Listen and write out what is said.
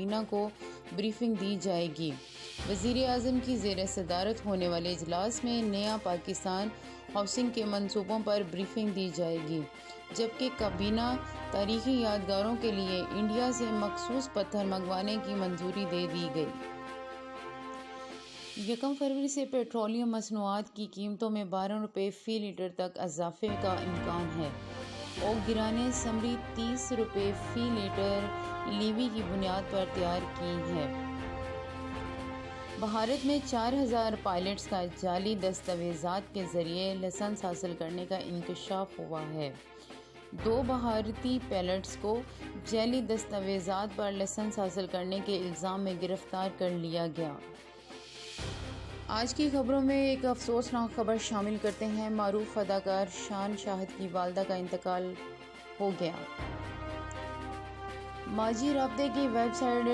کابینہ کو بریفنگ دی جائے گی۔ وزیر اعظم کی زیر صدارت ہونے والے اجلاس میں نیا پاکستان ہاؤسنگ کے منصوبوں پر بریفنگ دی جائے گی، جبکہ کابینہ تاریخی یادگاروں کے لیے انڈیا سے مخصوص پتھر منگوانے کی منظوری دے دی گئی۔ 1 فروری سے پیٹرولیم مصنوعات کی قیمتوں میں 12 روپے فی لیٹر تک اضافے کا امکان ہے۔ اوک گرانے اسمبلی 30 روپے فی لیٹر لیوی کی بنیاد پر تیار کی ہے۔ بھارت میں 4000 پائلٹس کا جعلی دستاویزات کے ذریعے لائسنس حاصل کرنے کا انکشاف ہوا ہے۔ 2 بھارتی پائلٹس کو جعلی دستاویزات پر لائسنس حاصل کرنے کے الزام میں گرفتار کر لیا گیا۔ آج کی خبروں میں ایک افسوسناک خبر شامل کرتے ہیں۔ معروف اداکار شان شاہد کی والدہ کا انتقال ہو گیا۔ ماضی رابطے کی ویب سائٹ